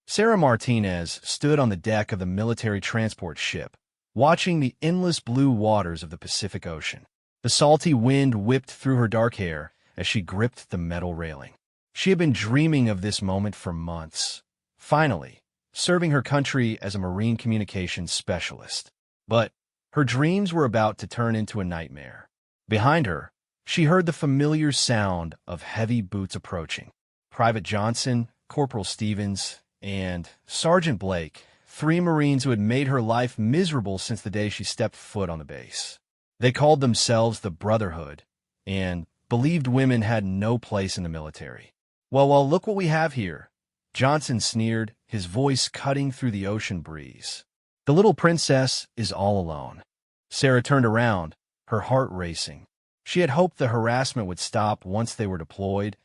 Sarah Martinez stood on the deck of the military transport ship, watching the endless blue waters of the Pacific Ocean. The salty wind whipped through her dark hair as she gripped the metal railing. She had been dreaming of this moment for months, finally, serving her country as a marine communications specialist. But her dreams were about to turn into a nightmare. Behind her, she heard the familiar sound of heavy boots approaching. Private Johnson, Corporal Stevens, and Sergeant Blake, three Marines who had made her life miserable since the day she stepped foot on the base. They called themselves the Brotherhood and believed women had no place in the military. Well, look what we have here, Johnson sneered, his voice cutting through the ocean breeze. The little princess is all alone. Sarah turned around, her heart racing. She had hoped the harassment would stop once they were deployed,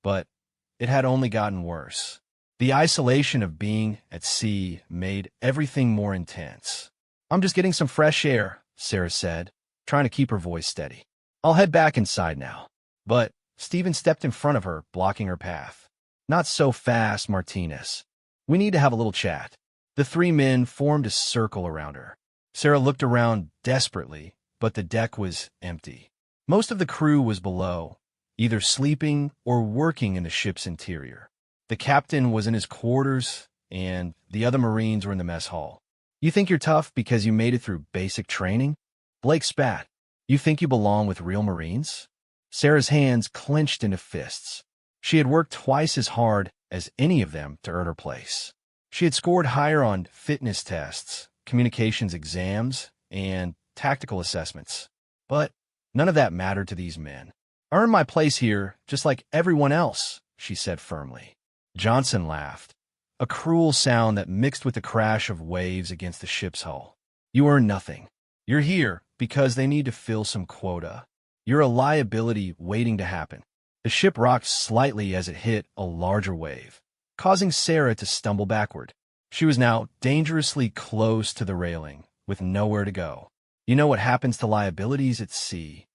but it had only gotten worse. The isolation of being at sea made everything more intense. "I'm just getting some fresh air," Sarah said, trying to keep her voice steady. "I'll head back inside now." But Stephen stepped in front of her, blocking her path. "Not so fast, Martinez. We need to have a little chat." The three men formed a circle around her. Sarah looked around desperately, but the deck was empty. Most of the crew was below, either sleeping or working in the ship's interior. The captain was in his quarters, and the other Marines were in the mess hall. "You think you're tough because you made it through basic training?" Blake spat. "You think you belong with real Marines?" Sarah's hands clenched into fists. She had worked twice as hard as any of them to earn her place. She had scored higher on fitness tests, communications exams, and tactical assessments. But none of that mattered to these men. "I earned my place here just like everyone else," she said firmly. Johnson laughed, a cruel sound that mixed with the crash of waves against the ship's hull. "You earn nothing. You're here because they need to fill some quota. You're a liability waiting to happen." The ship rocked slightly as it hit a larger wave, causing Sarah to stumble backward. She was now dangerously close to the railing, with nowhere to go. "You know what happens to liabilities at sea?"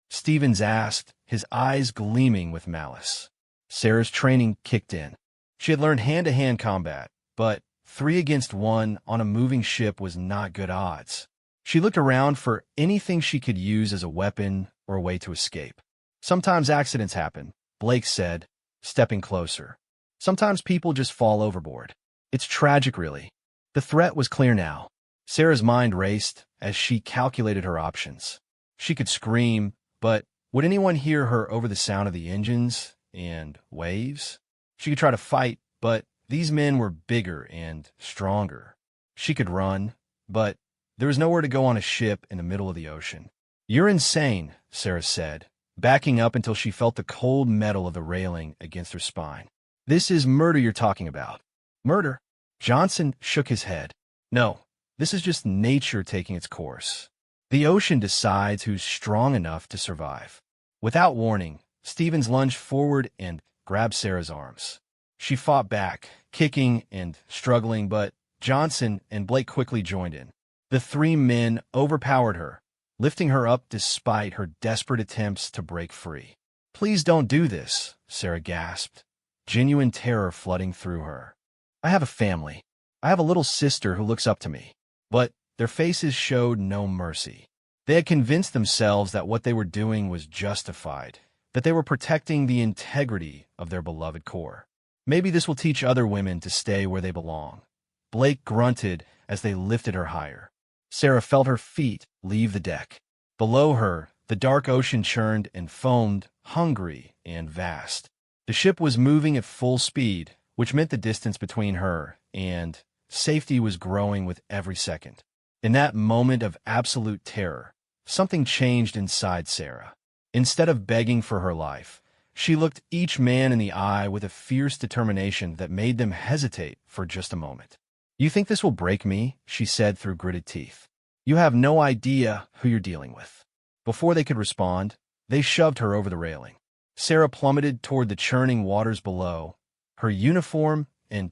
Stevens asked, his eyes gleaming with malice. Sarah's training kicked in. She had learned hand-to-hand combat, but 3 against 1 on a moving ship was not good odds. She looked around for anything she could use as a weapon or a way to escape. "Sometimes accidents happen," Blake said, stepping closer. "Sometimes people just fall overboard. It's tragic, really." The threat was clear now. Sarah's mind raced as she calculated her options. She could scream, but would anyone hear her over the sound of the engines and waves? She could try to fight, but these men were bigger and stronger. She could run, but there was nowhere to go on a ship in the middle of the ocean. "You're insane," Sarah said, backing up until she felt the cold metal of the railing against her spine. "This is murder you're talking about." "Murder?" Johnson shook his head. "No, this is just nature taking its course. The ocean decides who's strong enough to survive." Without warning, Stevens lunged forward and grabbed Sarah's arms. She fought back, kicking and struggling, but Johnson and Blake quickly joined in. The 3 men overpowered her, lifting her up despite her desperate attempts to break free. "Please don't do this," Sarah gasped, genuine terror flooding through her. "I have a family. I have a little sister who looks up to me." But their faces showed no mercy. They had convinced themselves that what they were doing was justified, that they were protecting the integrity of their beloved Corps. "Maybe this will teach other women to stay where they belong." Blake grunted as they lifted her higher. Sarah felt her feet leave the deck. Below her, the dark ocean churned and foamed, hungry and vast. The ship was moving at full speed, which meant the distance between her and safety was growing with every second. In that moment of absolute terror, something changed inside Sarah. Instead of begging for her life, she looked each man in the eye with a fierce determination that made them hesitate for just a moment. "You think this will break me?" she said through gritted teeth. "You have no idea who you're dealing with." Before they could respond, they shoved her over the railing. Sarah plummeted toward the churning waters below, her uniform and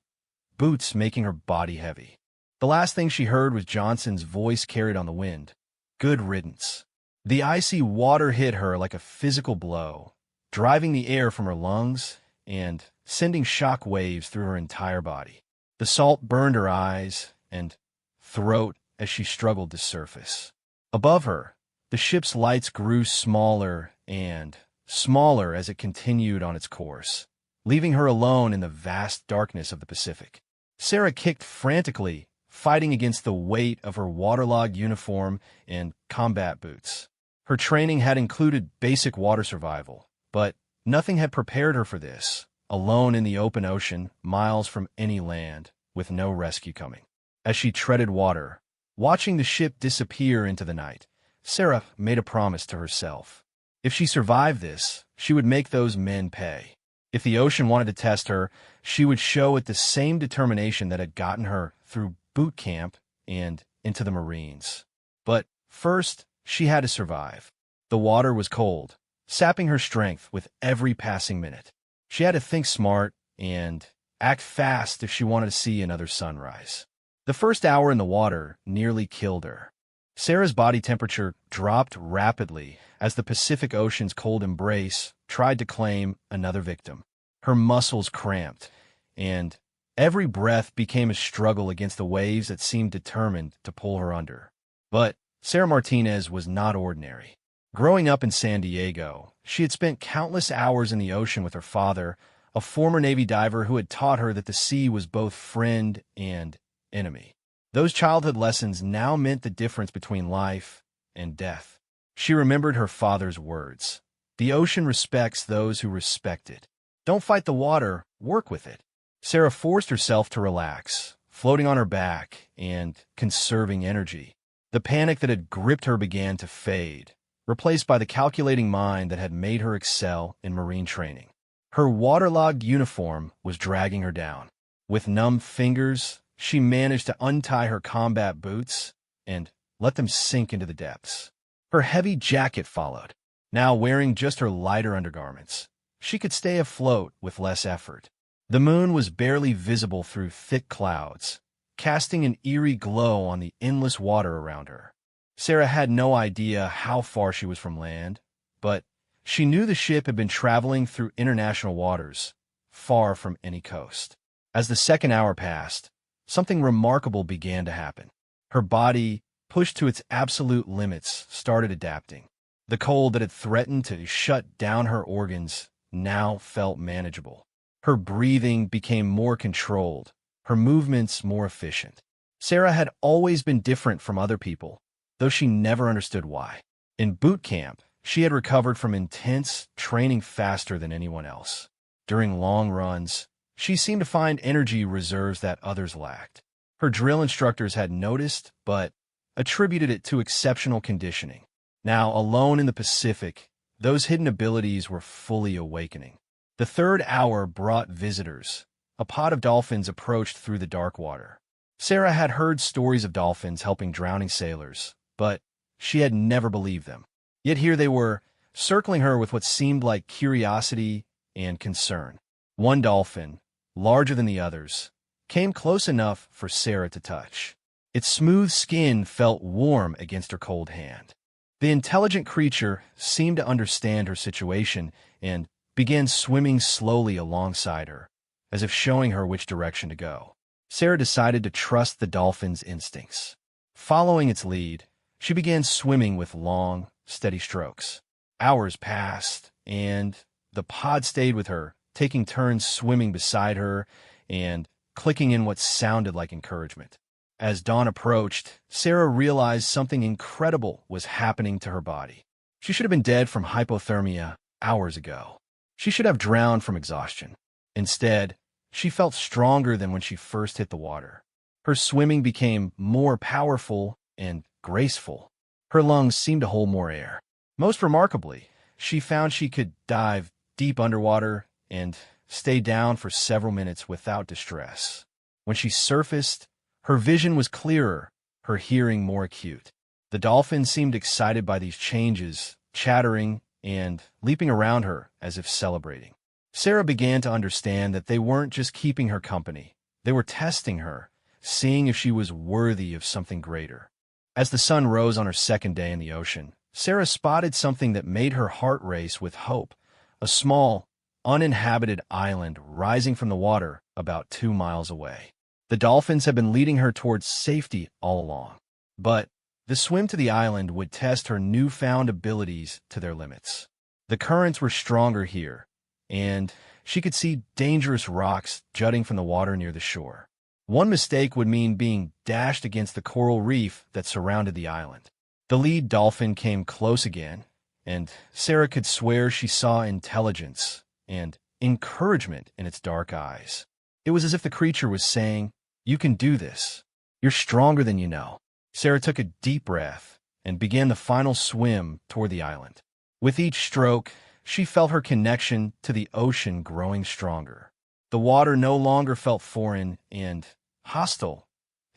boots making her body heavy. The last thing she heard was Johnson's voice carried on the wind. "Good riddance." The icy water hit her like a physical blow, driving the air from her lungs and sending shock waves through her entire body. The salt burned her eyes and throat as she struggled to surface. Above her, the ship's lights grew smaller and smaller as it continued on its course, leaving her alone in the vast darkness of the Pacific. Sarah kicked frantically, fighting against the weight of her waterlogged uniform and combat boots. Her training had included basic water survival, but nothing had prepared her for this, alone in the open ocean, miles from any land, with no rescue coming. As she treaded water, watching the ship disappear into the night, Sarah made a promise to herself. If she survived this, she would make those men pay. If the ocean wanted to test her, she would show it the same determination that had gotten her through boot camp and into the Marines. But first, she had to survive. The water was cold, sapping her strength with every passing minute. She had to think smart and act fast if she wanted to see another sunrise. The first hour in the water nearly killed her. Sarah's body temperature dropped rapidly as the Pacific Ocean's cold embrace tried to claim another victim. Her muscles cramped, and every breath became a struggle against the waves that seemed determined to pull her under. But Sarah Martinez was not ordinary. Growing up in San Diego, she had spent countless hours in the ocean with her father, a former Navy diver who had taught her that the sea was both friend and enemy. Those childhood lessons now meant the difference between life and death. She remembered her father's words. The ocean respects those who respect it. Don't fight the water, work with it. Sarah forced herself to relax, floating on her back and conserving energy. The panic that had gripped her began to fade, replaced by the calculating mind that had made her excel in Marine training. Her waterlogged uniform was dragging her down. With numb fingers, she managed to untie her combat boots and let them sink into the depths. Her heavy jacket followed. Now wearing just her lighter undergarments, she could stay afloat with less effort. The moon was barely visible through thick clouds, casting an eerie glow on the endless water around her. Sarah had no idea how far she was from land, but she knew the ship had been traveling through international waters, far from any coast. As the second hour passed, something remarkable began to happen. Her body, pushed to its absolute limits, started adapting. The cold that had threatened to shut down her organs now felt manageable. Her breathing became more controlled, her movements more efficient. Sarah had always been different from other people, though she never understood why. In boot camp, she had recovered from intense training faster than anyone else. During long runs, she seemed to find energy reserves that others lacked. Her drill instructors had noticed, but attributed it to exceptional conditioning. Now, alone in the Pacific, those hidden abilities were fully awakening. The third hour brought visitors. A pod of dolphins approached through the dark water. Sarah had heard stories of dolphins helping drowning sailors, but she had never believed them. Yet here they were, circling her with what seemed like curiosity and concern. One dolphin, larger than the others, came close enough for Sarah to touch. Its smooth skin felt warm against her cold hand. The intelligent creature seemed to understand her situation and began swimming slowly alongside her, as if showing her which direction to go. Sarah decided to trust the dolphin's instincts. Following its lead, she began swimming with long, steady strokes. Hours passed, and the pod stayed with her, taking turns swimming beside her and clicking in what sounded like encouragement. As dawn approached, Sarah realized something incredible was happening to her body. She should have been dead from hypothermia hours ago. She should have drowned from exhaustion. Instead, she felt stronger than when she first hit the water. Her swimming became more powerful and graceful. Her lungs seemed to hold more air. Most remarkably, she found she could dive deep underwater and stay down for several minutes without distress. When she surfaced, her vision was clearer, her hearing more acute. The dolphins seemed excited by these changes, chattering and leaping around her as if celebrating. Sarah began to understand that they weren't just keeping her company. They were testing her, seeing if she was worthy of something greater. As the sun rose on her second day in the ocean, Sarah spotted something that made her heart race with hope, a small, uninhabited island rising from the water about 2 miles away. The dolphins had been leading her towards safety all along. But the swim to the island would test her newfound abilities to their limits. The currents were stronger here, and she could see dangerous rocks jutting from the water near the shore. One mistake would mean being dashed against the coral reef that surrounded the island. The lead dolphin came close again, and Sarah could swear she saw intelligence and encouragement in its dark eyes. It was as if the creature was saying, "You can do this. You're stronger than you know." Sarah took a deep breath and began the final swim toward the island. With each stroke, she felt her connection to the ocean growing stronger. The water no longer felt foreign and hostile.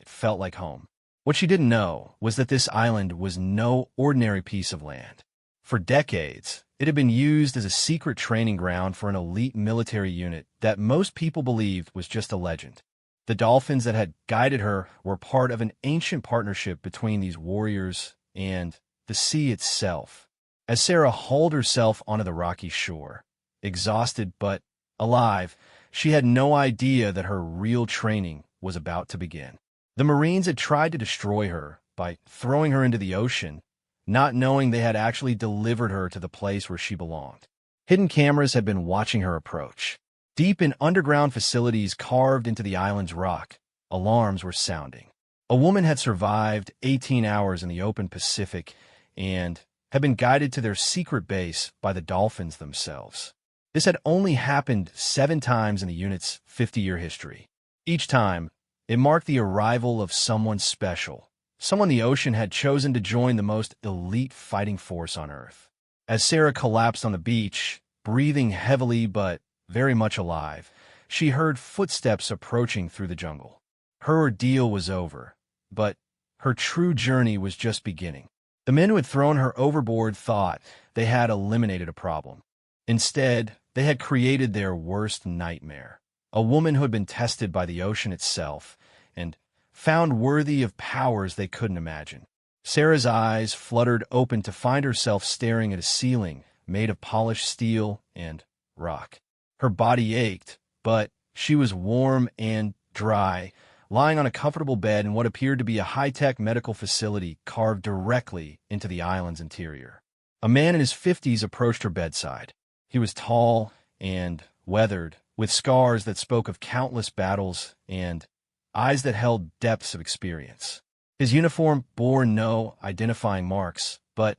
It felt like home. What she didn't know was that this island was no ordinary piece of land. For decades, it had been used as a secret training ground for an elite military unit that most people believed was just a legend. The dolphins that had guided her were part of an ancient partnership between these warriors and the sea itself. As Sarah hauled herself onto the rocky shore, exhausted but alive, she had no idea that her real training was about to begin. The Marines had tried to destroy her by throwing her into the ocean, not knowing they had actually delivered her to the place where she belonged. Hidden cameras had been watching her approach. Deep in underground facilities carved into the island's rock, alarms were sounding. A woman had survived 18 hours in the open Pacific and had been guided to their secret base by the dolphins themselves. This had only happened 7 times in the unit's 50-year history. Each time, it marked the arrival of someone special, someone the ocean had chosen to join the most elite fighting force on Earth. As Sarah collapsed on the beach, breathing heavily but very much alive, she heard footsteps approaching through the jungle. Her ordeal was over, but her true journey was just beginning. The men who had thrown her overboard thought they had eliminated a problem. Instead, they had created their worst nightmare. A woman who had been tested by the ocean itself and found worthy of powers they couldn't imagine. Sarah's eyes fluttered open to find herself staring at a ceiling made of polished steel and rock. Her body ached, but she was warm and dry, lying on a comfortable bed in what appeared to be a high-tech medical facility carved directly into the island's interior. A man in his 50s approached her bedside. He was tall and weathered, with scars that spoke of countless battles and eyes that held depths of experience. His uniform bore no identifying marks, but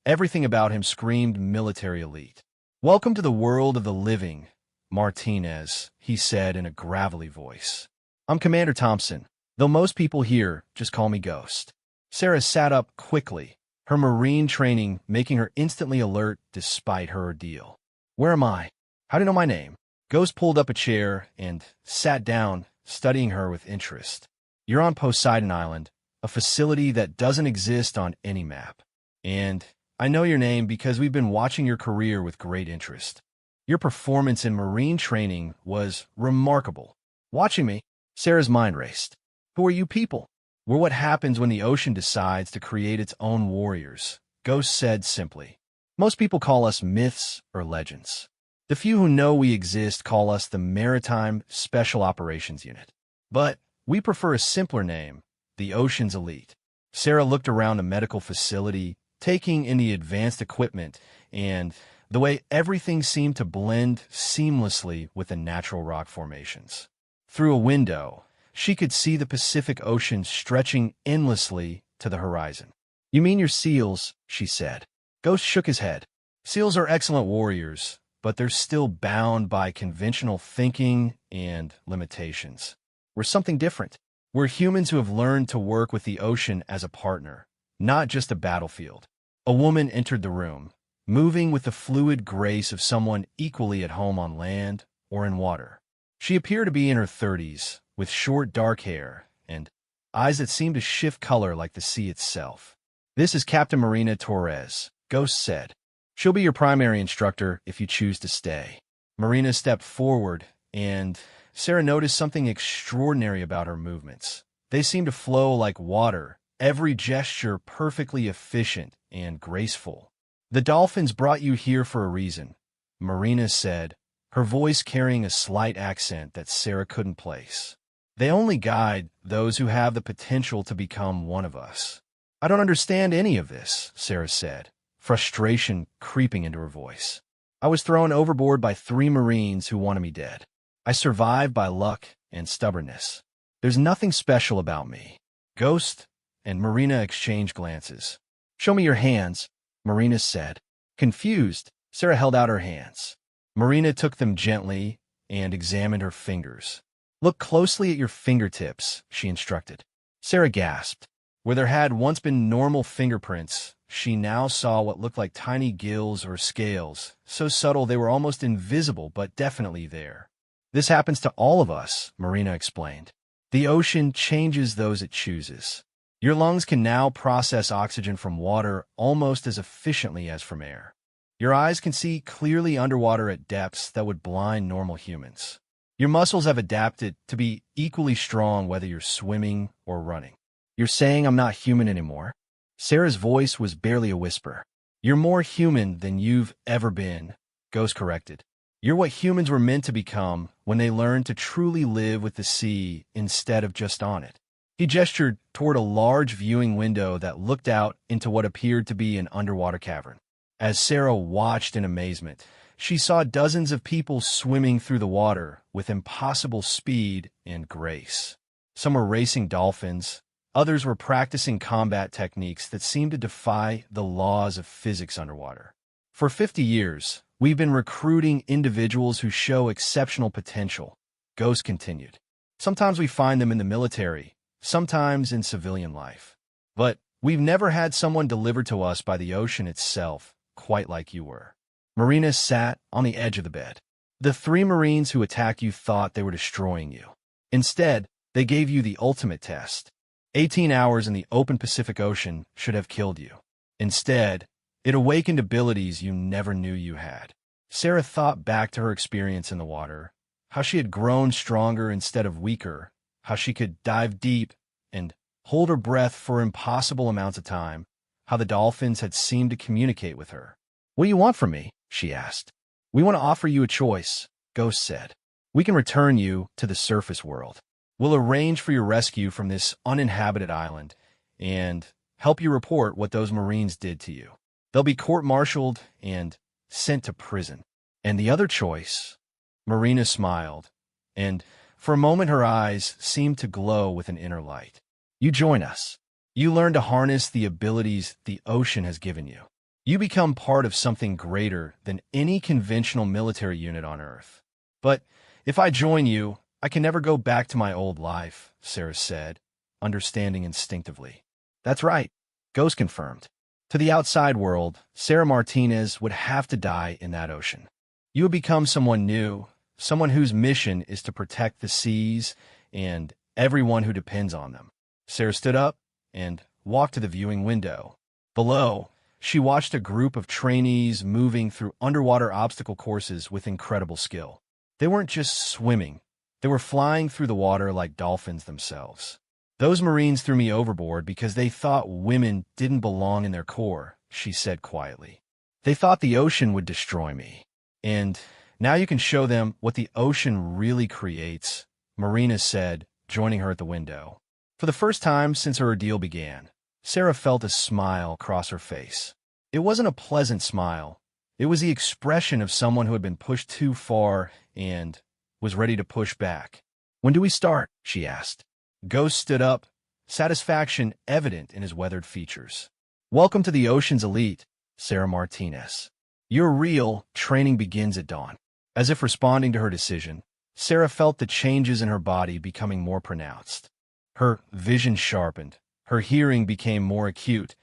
everything about him screamed military elite. "Welcome to the world of the living, Martinez," he said in a gravelly voice. "I'm Commander Thompson, though most people here just call me Ghost." Sarah sat up quickly, her Marine training making her instantly alert despite her ordeal. "Where am I? How do you know my name?" Ghost pulled up a chair and sat down, studying her with interest. "You're on Poseidon Island, a facility that doesn't exist on any map. And I know your name because we've been watching your career with great interest. Your performance in Marine training was remarkable. Watching me, Sarah's mind raced. Who are you people? We're what happens when the ocean decides to create its own warriors," Ghost said simply. "Most people call us myths or legends. The few who know we exist call us the Maritime Special Operations Unit. But we prefer a simpler name, the Ocean's Elite." Sarah looked around the medical facility, taking in the advanced equipment and the way everything seemed to blend seamlessly with the natural rock formations. Through a window, she could see the Pacific Ocean stretching endlessly to the horizon. "You mean your SEALs," she said. Ghost shook his head. "SEALs are excellent warriors, but they're still bound by conventional thinking and limitations. We're something different. We're humans who have learned to work with the ocean as a partner, not just a battlefield." A woman entered the room, moving with the fluid grace of someone equally at home on land or in water. She appeared to be in her 30s, with short dark hair and eyes that seemed to shift color like the sea itself. "This is Captain Marina Torres," Ghost said. "She'll be your primary instructor if you choose to stay." Marina stepped forward, and Sarah noticed something extraordinary about her movements. They seemed to flow like water, every gesture perfectly efficient and graceful. "The dolphins brought you here for a reason," Marina said, her voice carrying a slight accent that Sarah couldn't place. They only guide those who have the potential to become one of us. I don't understand any of this, Sarah said, frustration creeping into her voice. I was thrown overboard by 3 Marines who wanted me dead. I survived by luck and stubbornness. There's nothing special about me. Ghost and Marina exchanged glances. Show me your hands, Marina said. Confused, Sarah held out her hands. Marina took them gently and examined her fingers. Look closely at your fingertips, she instructed. Sarah gasped. Where there had once been normal fingerprints, she now saw what looked like tiny gills or scales, so subtle they were almost invisible but definitely there. This happens to all of us, Marina explained. The ocean changes those it chooses. Your lungs can now process oxygen from water almost as efficiently as from air. Your eyes can see clearly underwater at depths that would blind normal humans. Your muscles have adapted to be equally strong whether you're swimming or running. You're saying I'm not human anymore? Sarah's voice was barely a whisper. You're more human than you've ever been, Ghost corrected. You're what humans were meant to become when they learned to truly live with the sea instead of just on it. He gestured toward a large viewing window that looked out into what appeared to be an underwater cavern. As Sarah watched in amazement, she saw dozens of people swimming through the water with impossible speed and grace. Some were racing dolphins, others were practicing combat techniques that seemed to defy the laws of physics underwater. For 50 years, we've been recruiting individuals who show exceptional potential, Ghost continued. Sometimes we find them in the military, sometimes in civilian life. But we've never had someone delivered to us by the ocean itself, quite like you were. Marina sat on the edge of the bed. The 3 Marines who attacked you thought they were destroying you. Instead, they gave you the ultimate test. 18 hours in the open Pacific Ocean should have killed you. Instead, it awakened abilities you never knew you had. Sarah thought back to her experience in the water, how she had grown stronger instead of weaker, how she could dive deep and hold her breath for impossible amounts of time, how the dolphins had seemed to communicate with her. What do you want from me? She asked. We want to offer you a choice, Ghost said. We can return you to the surface world. We'll arrange for your rescue from this uninhabited island and help you report what those Marines did to you. They'll be court-martialed and sent to prison. And the other choice? Marina smiled, and for a moment her eyes seemed to glow with an inner light. You join us. You learn to harness the abilities the ocean has given you. You become part of something greater than any conventional military unit on Earth. But if I join you, I can never go back to my old life, Sarah said, understanding instinctively. That's right, Ghost confirmed. To the outside world, Sarah Martinez would have to die in that ocean. You would become someone new, someone whose mission is to protect the seas and everyone who depends on them. Sarah stood up and walked to the viewing window. Below, she watched a group of trainees moving through underwater obstacle courses with incredible skill. They weren't just swimming. They were flying through the water like dolphins themselves. Those Marines threw me overboard because they thought women didn't belong in their corps, she said quietly. They thought the ocean would destroy me. And now you can show them what the ocean really creates, Marina said, joining her at the window. For the first time since her ordeal began, Sarah felt a smile cross her face. It wasn't a pleasant smile. It was the expression of someone who had been pushed too far and was ready to push back. When do we start? She asked. Ghost stood up, satisfaction evident in his weathered features. Welcome to the ocean's elite, Sarah Martinez. You're real, training begins at dawn. As if responding to her decision, Sarah felt the changes in her body becoming more pronounced. Her vision sharpened, her hearing became more acute,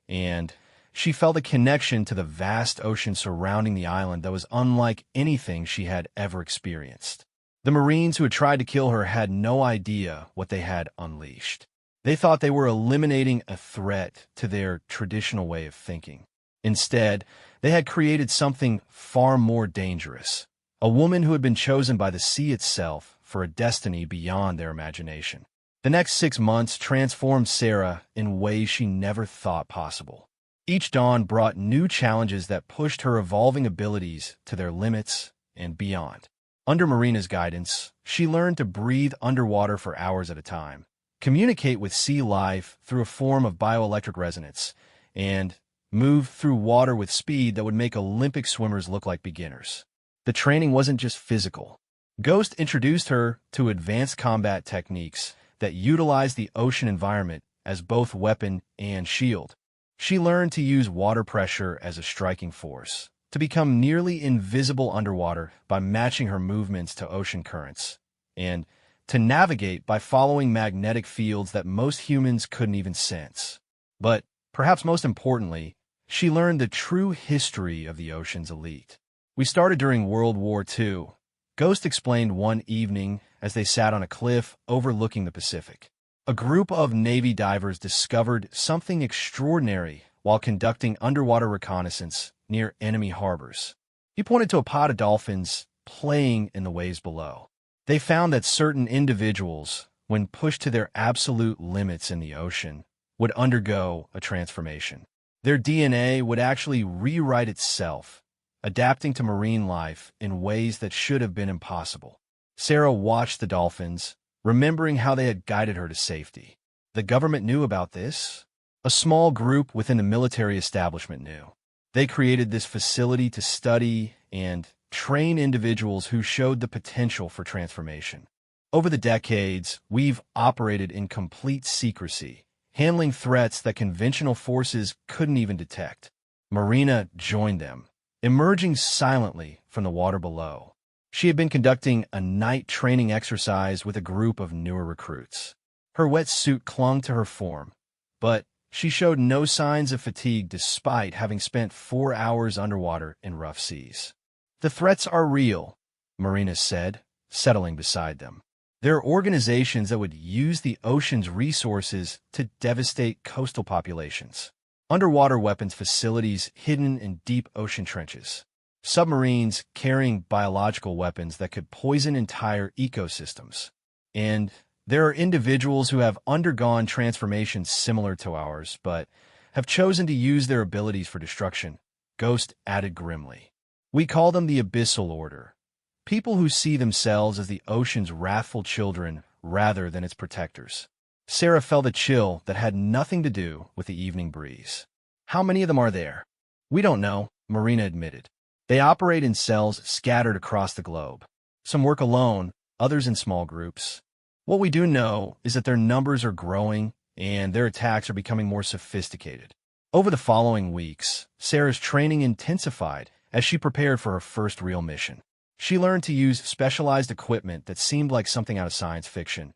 and she felt a connection to the vast ocean surrounding the island that was unlike anything she had ever experienced. The Marines who had tried to kill her had no idea what they had unleashed. They thought they were eliminating a threat to their traditional way of thinking. Instead, they had created something far more dangerous, a woman who had been chosen by the sea itself for a destiny beyond their imagination. The next 6 months transformed Sarah in ways she never thought possible. Each dawn brought new challenges that pushed her evolving abilities to their limits and beyond. Under Marina's guidance, she learned to breathe underwater for hours at a time, communicate with sea life through a form of bioelectric resonance, and move through water with speed that would make Olympic swimmers look like beginners. The training wasn't just physical. Ghost introduced her to advanced combat techniques that utilize the ocean environment as both weapon and shield. She learned to use water pressure as a striking force, to become nearly invisible underwater by matching her movements to ocean currents, and to navigate by following magnetic fields that most humans couldn't even sense. But, perhaps most importantly, she learned the true history of the ocean's elite. We started during World War II. Ghost explained one evening as they sat on a cliff overlooking the Pacific. A group of Navy divers discovered something extraordinary while conducting underwater reconnaissance near enemy harbors. He pointed to a pod of dolphins playing in the waves below. They found that certain individuals, when pushed to their absolute limits in the ocean, would undergo a transformation. Their DNA would actually rewrite itself, adapting to marine life in ways that should have been impossible. Sarah watched the dolphins, remembering how they had guided her to safety. The government knew about this. A small group within the military establishment knew. They created this facility to study and train individuals who showed the potential for transformation. Over the decades, we've operated in complete secrecy, handling threats that conventional forces couldn't even detect. Marina joined them, emerging silently from the water below. She had been conducting a night training exercise with a group of newer recruits. Her wet suit clung to her form, but she showed no signs of fatigue despite having spent 4 hours underwater in rough seas. "The threats are real," Marina said, settling beside them. "There are organizations that would use the ocean's resources to devastate coastal populations. Underwater weapons facilities hidden in deep ocean trenches. Submarines carrying biological weapons that could poison entire ecosystems. And there are individuals who have undergone transformations similar to ours, but have chosen to use their abilities for destruction," Ghost added grimly. "We call them the Abyssal Order, people who see themselves as the ocean's wrathful children rather than its protectors." Sarah felt a chill that had nothing to do with the evening breeze. "How many of them are there?" "We don't know," Marina admitted. "They operate in cells scattered across the globe. Some work alone, others in small groups. What we do know is that their numbers are growing and their attacks are becoming more sophisticated." Over the following weeks, Sarah's training intensified as she prepared for her first real mission. She learned to use specialized equipment that seemed like something out of science fiction.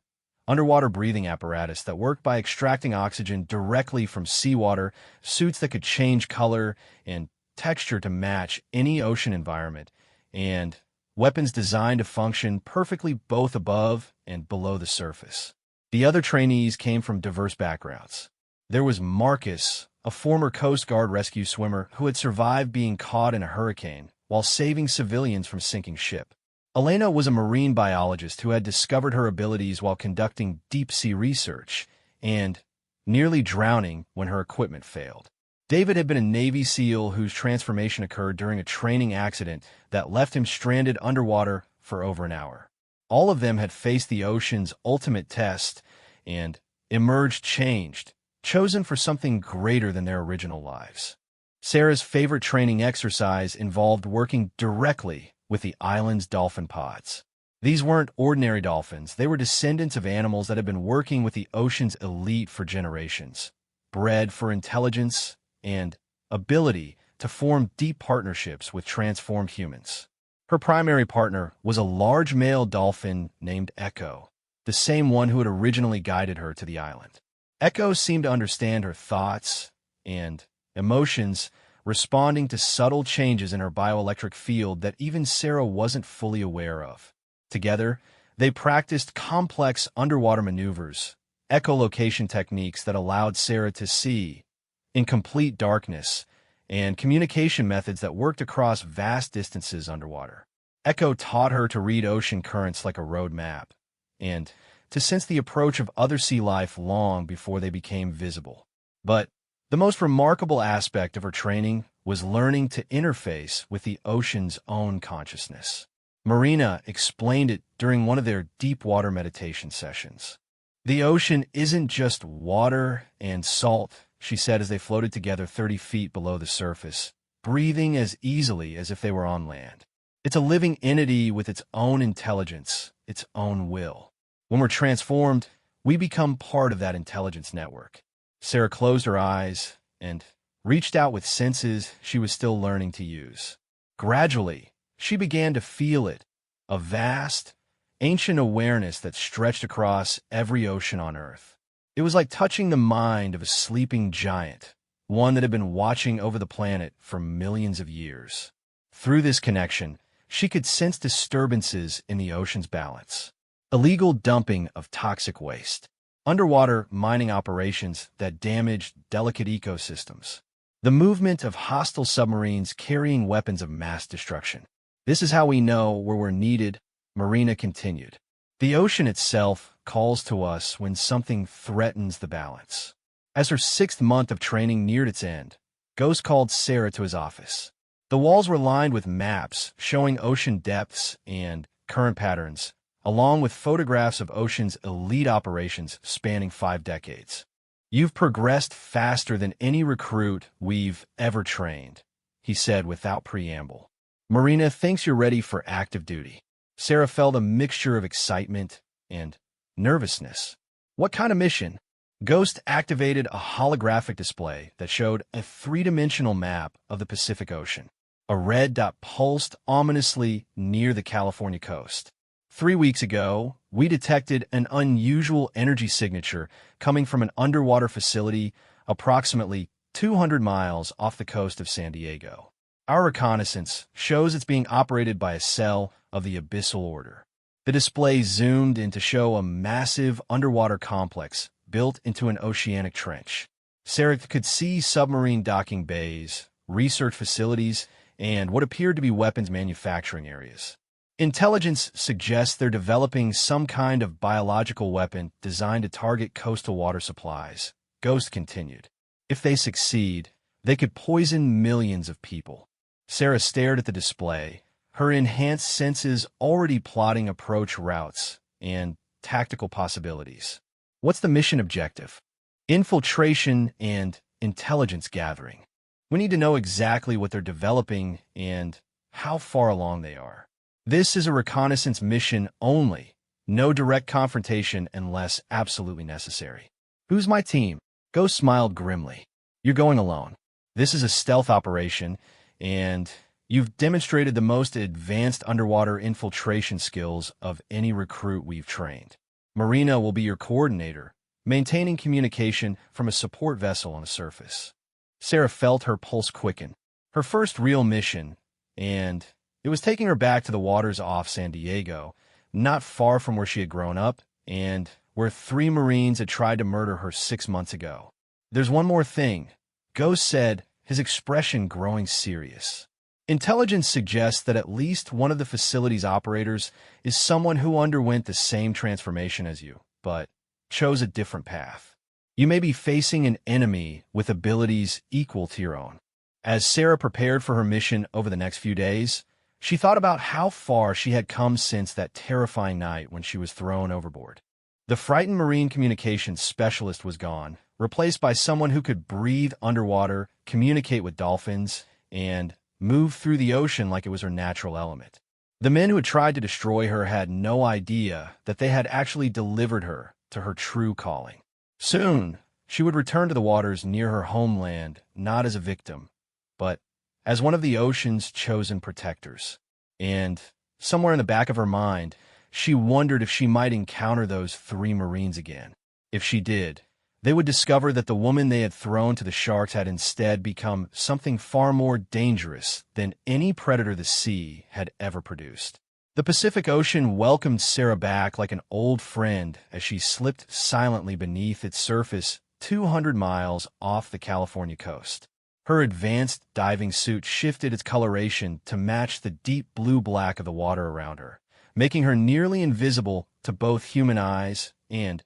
Underwater breathing apparatus that worked by extracting oxygen directly from seawater, suits that could change color and texture to match any ocean environment, and weapons designed to function perfectly both above and below the surface. The other trainees came from diverse backgrounds. There was Marcus, a former Coast Guard rescue swimmer who had survived being caught in a hurricane while saving civilians from a sinking ship. Elena was a marine biologist who had discovered her abilities while conducting deep-sea research and nearly drowning when her equipment failed. David had been a Navy SEAL whose transformation occurred during a training accident that left him stranded underwater for over an hour. All of them had faced the ocean's ultimate test and emerged changed, chosen for something greater than their original lives. Sarah's favorite training exercise involved working directly with the island's dolphin pods. These weren't ordinary dolphins. They were descendants of animals that had been working with the ocean's elite for generations, bred for intelligence and ability to form deep partnerships with transformed humans. Her primary partner was a large male dolphin named Echo, the same one who had originally guided her to the island. Echo seemed to understand her thoughts and emotions, responding to subtle changes in her bioelectric field that even Sarah wasn't fully aware of. Together, they practiced complex underwater maneuvers, echolocation techniques that allowed Sarah to see in complete darkness, and communication methods that worked across vast distances underwater. Echo taught her to read ocean currents like a road map, and to sense the approach of other sea life long before they became visible. But the most remarkable aspect of her training was learning to interface with the ocean's own consciousness. Marina explained it during one of their deep water meditation sessions. The ocean isn't just water and salt, she said as they floated together 30 feet below the surface, breathing as easily as if they were on land. It's a living entity with its own intelligence, its own will. When we're transformed, we become part of that intelligence network. Sarah closed her eyes and reached out with senses she was still learning to use. Gradually, she began to feel it, a vast, ancient awareness that stretched across every ocean on Earth. It was like touching the mind of a sleeping giant, one that had been watching over the planet for millions of years. Through this connection, she could sense disturbances in the ocean's balance. Illegal dumping of toxic waste, underwater mining operations that damaged delicate ecosystems, the movement of hostile submarines carrying weapons of mass destruction. This is how we know where we're needed, Marina continued. The ocean itself calls to us when something threatens the balance. As her 6th month of training neared its end, Ghost called Sarah to his office. The walls were lined with maps showing ocean depths and current patterns, along with photographs of ocean's elite operations spanning 5 decades. "You've progressed faster than any recruit we've ever trained," he said without preamble. "Marina thinks you're ready for active duty." Sarah felt a mixture of excitement and nervousness. "What kind of mission?" Ghost activated a holographic display that showed a 3-dimensional map of the Pacific Ocean. A red dot pulsed ominously near the California coast. 3 weeks ago, we detected an unusual energy signature coming from an underwater facility approximately 200 miles off the coast of San Diego. Our reconnaissance shows it's being operated by a cell of the Abyssal Order. The display zoomed in to show a massive underwater complex built into an oceanic trench. Sarah could see submarine docking bays, research facilities, and what appeared to be weapons manufacturing areas. Intelligence suggests they're developing some kind of biological weapon designed to target coastal water supplies, Ghost continued. If they succeed, they could poison millions of people. Sarah stared at the display, her enhanced senses already plotting approach routes and tactical possibilities. "What's the mission objective?" "Infiltration and intelligence gathering. We need to know exactly what they're developing and how far along they are. This is a reconnaissance mission only, no direct confrontation unless absolutely necessary." "Who's my team?" Ghost smiled grimly. "You're going alone. This is a stealth operation, and you've demonstrated the most advanced underwater infiltration skills of any recruit we've trained. Marina will be your coordinator, maintaining communication from a support vessel on the surface." Sarah felt her pulse quicken. Her first real mission, and it was taking her back to the waters off San Diego, not far from where she had grown up, and where 3 Marines had tried to murder her 6 months ago. "There's one more thing," Ghost said, his expression growing serious. "Intelligence suggests that at least one of the facility's operators is someone who underwent the same transformation as you, but chose a different path. You may be facing an enemy with abilities equal to your own." As Sarah prepared for her mission over the next few days, she thought about how far she had come since that terrifying night when she was thrown overboard. The frightened marine communications specialist was gone, replaced by someone who could breathe underwater, communicate with dolphins, and move through the ocean like it was her natural element. The men who had tried to destroy her had no idea that they had actually delivered her to her true calling. Soon, she would return to the waters near her homeland, not as a victim, but as one of the ocean's chosen protectors. And somewhere in the back of her mind, she wondered if she might encounter those 3 Marines again. If she did, they would discover that the woman they had thrown to the sharks had instead become something far more dangerous than any predator the sea had ever produced. The Pacific Ocean welcomed Sarah back like an old friend as she slipped silently beneath its surface 200 miles off the California coast. Her advanced diving suit shifted its coloration to match the deep blue-black of the water around her, making her nearly invisible to both human eyes and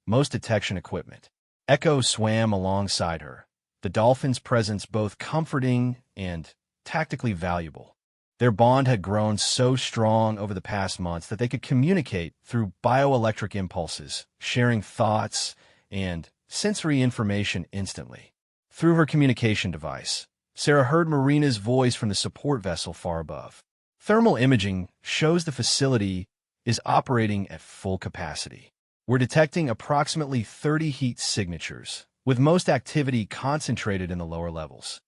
most detection equipment. Echo swam alongside her, the dolphin's presence both comforting and tactically valuable. Their bond had grown so strong over the past months that they could communicate through bioelectric impulses, sharing thoughts and sensory information instantly. Through her communication device, Sarah heard Marina's voice from the support vessel far above. Thermal imaging shows the facility is operating at full capacity. We're detecting approximately 30 heat signatures, with most activity concentrated in the lower levels.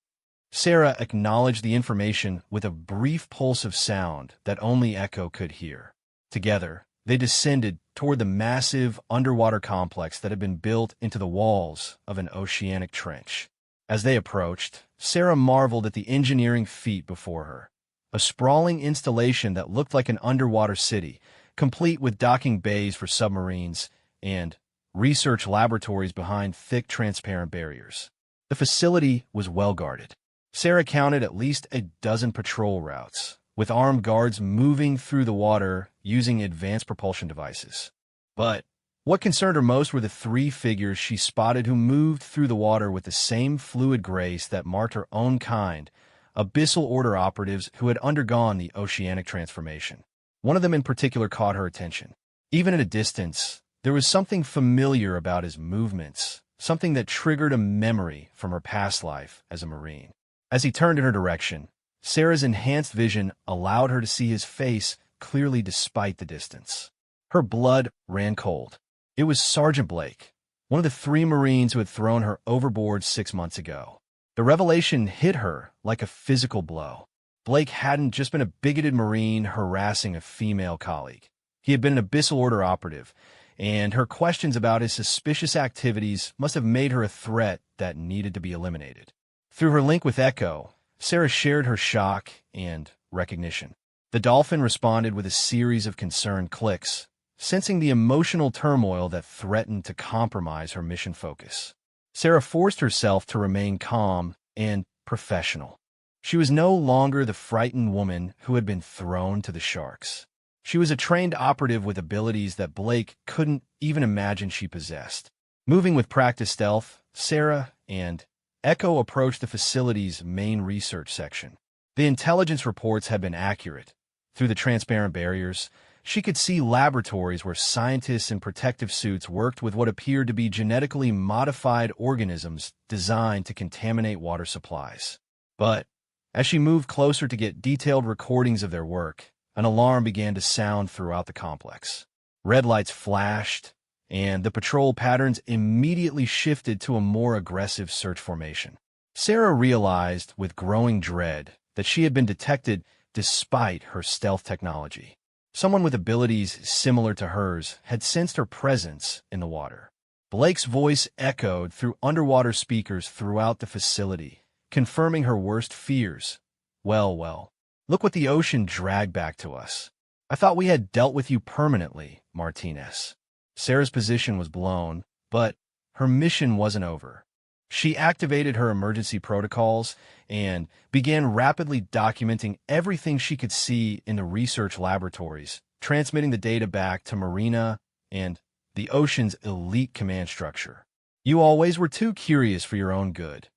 Sarah acknowledged the information with a brief pulse of sound that only Echo could hear. Together, they descended toward the massive underwater complex that had been built into the walls of an oceanic trench. As they approached, Sarah marveled at the engineering feat before her. A sprawling installation that looked like an underwater city, complete with docking bays for submarines and research laboratories behind thick, transparent barriers. The facility was well guarded. Sarah counted at least a dozen patrol routes, with armed guards moving through the water using advanced propulsion devices. But what concerned her most were the three figures she spotted who moved through the water with the same fluid grace that marked her own kind, Abyssal Order operatives who had undergone the oceanic transformation. One of them in particular caught her attention. Even at a distance, there was something familiar about his movements, something that triggered a memory from her past life as a Marine. As he turned in her direction, Sarah's enhanced vision allowed her to see his face clearly despite the distance. Her blood ran cold. It was Sergeant Blake, one of the 3 Marines who had thrown her overboard 6 months ago. The revelation hit her like a physical blow. Blake hadn't just been a bigoted Marine harassing a female colleague. He had been an Abyssal Order operative, and her questions about his suspicious activities must have made her a threat that needed to be eliminated. Through her link with Echo, Sarah shared her shock and recognition. The Dolphin responded with a series of concerned clicks, sensing the emotional turmoil that threatened to compromise her mission focus. Sarah forced herself to remain calm and professional. She was no longer the frightened woman who had been thrown to the sharks. She was a trained operative with abilities that Blake couldn't even imagine she possessed. Moving with practiced stealth, Sarah and Echo approached the facility's main research section. The intelligence reports had been accurate. Through the transparent barriers, she could see laboratories where scientists in protective suits worked with what appeared to be genetically modified organisms designed to contaminate water supplies. But as she moved closer to get detailed recordings of their work, an alarm began to sound throughout the complex. Red lights flashed, and the patrol patterns immediately shifted to a more aggressive search formation. Sarah realized with growing dread that she had been detected despite her stealth technology. Someone with abilities similar to hers had sensed her presence in the water. Blake's voice echoed through underwater speakers throughout the facility, confirming her worst fears. Well, look what the ocean dragged back to us. I thought we had dealt with you permanently, Martinez. Sarah's position was blown, but her mission wasn't over. She activated her emergency protocols and began rapidly documenting everything she could see in the research laboratories, transmitting the data back to Marina and the ocean's elite command structure. You always were too curious for your own good,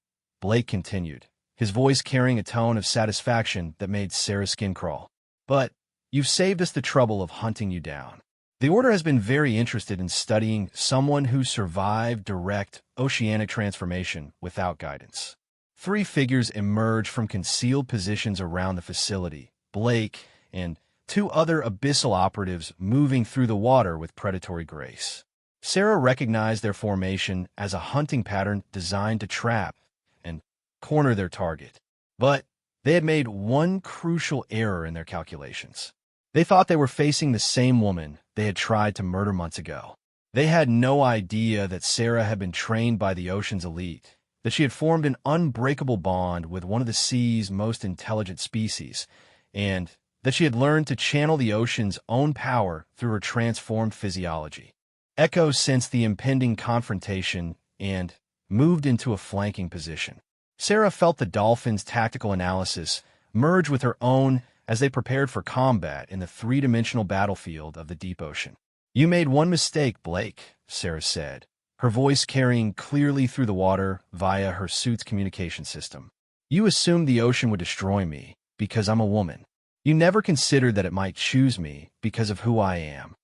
Blake continued, his voice carrying a tone of satisfaction that made Sarah's skin crawl. But you've saved us the trouble of hunting you down. The Order has been very interested in studying someone who survived direct oceanic transformation without guidance. 3 figures emerged from concealed positions around the facility, Blake and 2 other Abyssal operatives moving through the water with predatory grace. Sarah recognized their formation as a hunting pattern designed to trap and corner their target. But they had made one crucial error in their calculations. They thought they were facing the same woman they had tried to murder months ago. They had no idea that Sarah had been trained by the ocean's elite, that she had formed an unbreakable bond with one of the sea's most intelligent species, and that she had learned to channel the ocean's own power through her transformed physiology. Echo sensed the impending confrontation and moved into a flanking position. Sarah felt the Dolphin's tactical analysis merge with her own as they prepared for combat in the 3-dimensional battlefield of the deep ocean. You made one mistake, Blake, Sarah said, her voice carrying clearly through the water via her suit's communication system. You assumed the ocean would destroy me because I'm a woman. You never considered that it might choose me because of who I am.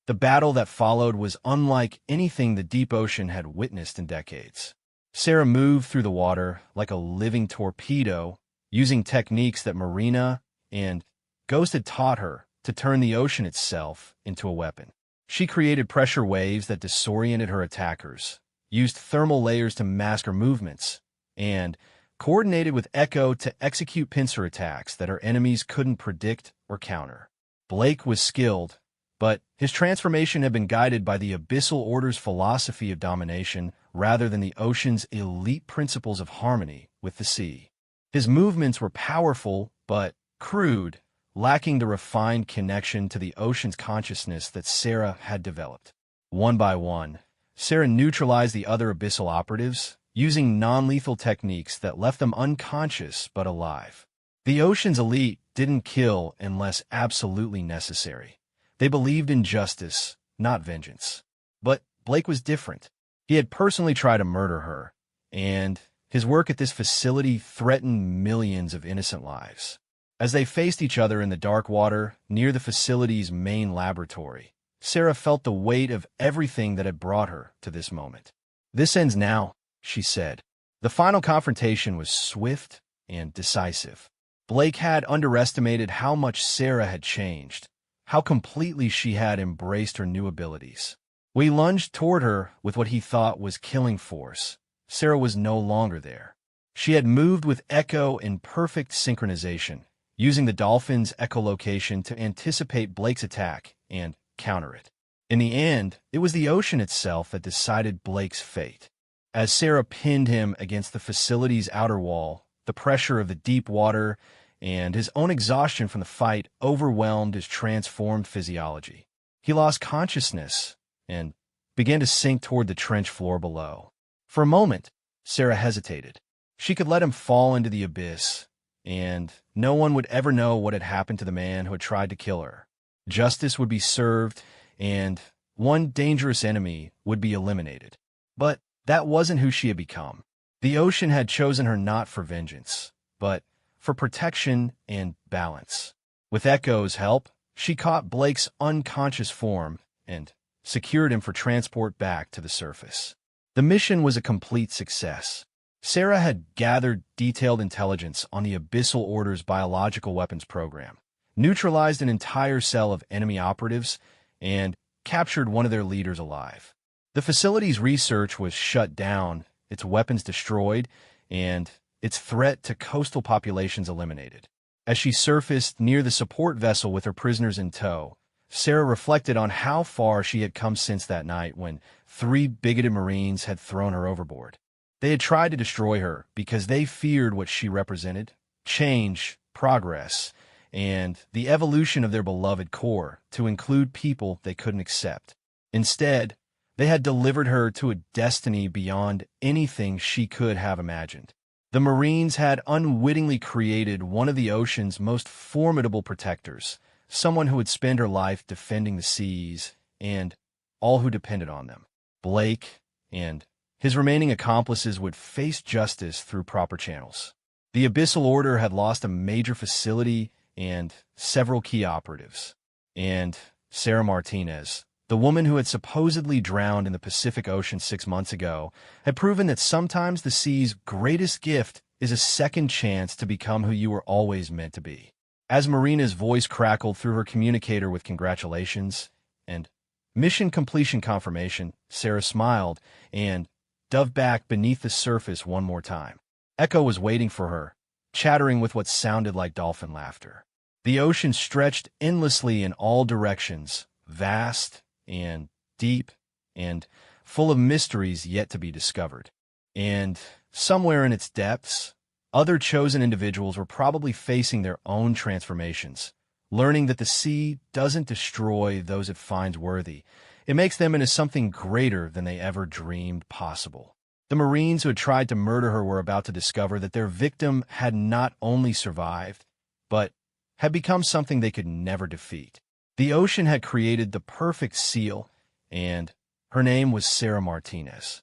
The battle that followed was unlike anything the deep ocean had witnessed in decades. Sarah moved through the water like a living torpedo, using techniques that Marina and Ghost had taught her to turn the ocean itself into a weapon. She created pressure waves that disoriented her attackers, used thermal layers to mask her movements, and coordinated with Echo to execute pincer attacks that her enemies couldn't predict or counter. Blake was skilled, but his transformation had been guided by the Abyssal Order's philosophy of domination rather than the ocean's elite principles of harmony with the sea. His movements were powerful, but crude, lacking the refined connection to the ocean's consciousness that Sarah had developed. One by one, Sarah neutralized the other Abyssal operatives, using non-lethal techniques that left them unconscious but alive. The ocean's elite didn't kill unless absolutely necessary. They believed in justice, not vengeance. But Blake was different. He had personally tried to murder her, and his work at this facility threatened millions of innocent lives. As they faced each other in the dark water near the facility's main laboratory, Sarah felt the weight of everything that had brought her to this moment. "This ends now," she said. The final confrontation was swift and decisive. Blake had underestimated how much Sarah had changed, how completely she had embraced her new abilities. When he lunged toward her with what he thought was killing force, Sarah was no longer there. She had moved with Echo in perfect synchronization, using the dolphin's echolocation to anticipate Blake's attack and counter it. In the end, it was the ocean itself that decided Blake's fate. As Sarah pinned him against the facility's outer wall, the pressure of the deep water and his own exhaustion from the fight overwhelmed his transformed physiology. He lost consciousness and began to sink toward the trench floor below. For a moment, Sarah hesitated. She could let him fall into the abyss, and no one would ever know what had happened to the man who had tried to kill her. Justice would be served, and one dangerous enemy would be eliminated. But that wasn't who she had become. The ocean had chosen her not for vengeance, but for protection and balance. With Echo's help, she caught Blake's unconscious form and secured him for transport back to the surface. The mission was a complete success. Sarah had gathered detailed intelligence on the Abyssal Order's biological weapons program, neutralized an entire cell of enemy operatives, and captured one of their leaders alive. The facility's research was shut down, its weapons destroyed, and its threat to coastal populations eliminated. As she surfaced near the support vessel with her prisoners in tow, Sarah reflected on how far she had come since that night when 3 bigoted Marines had thrown her overboard. They had tried to destroy her because they feared what she represented: change, progress, and the evolution of their beloved core to include people they couldn't accept. Instead, they had delivered her to a destiny beyond anything she could have imagined. The Marines had unwittingly created one of the ocean's most formidable protectors, someone who would spend her life defending the seas and all who depended on them. Blake and his remaining accomplices would face justice through proper channels. The Abyssal Order had lost a major facility and several key operatives. And Sarah Martinez, the woman who had supposedly drowned in the Pacific Ocean 6 months ago, had proven that sometimes the sea's greatest gift is a second chance to become who you were always meant to be. As Marina's voice crackled through her communicator with congratulations and mission completion confirmation, Sarah smiled and dove back beneath the surface one more time. Echo was waiting for her, chattering with what sounded like dolphin laughter. The ocean stretched endlessly in all directions, vast and deep and full of mysteries yet to be discovered. And somewhere in its depths, other chosen individuals were probably facing their own transformations, learning that the sea doesn't destroy those it finds worthy. It makes them into something greater than they ever dreamed possible. The Marines who had tried to murder her were about to discover that their victim had not only survived, but had become something they could never defeat. The ocean had created the perfect seal, and her name was Sarah Martinez.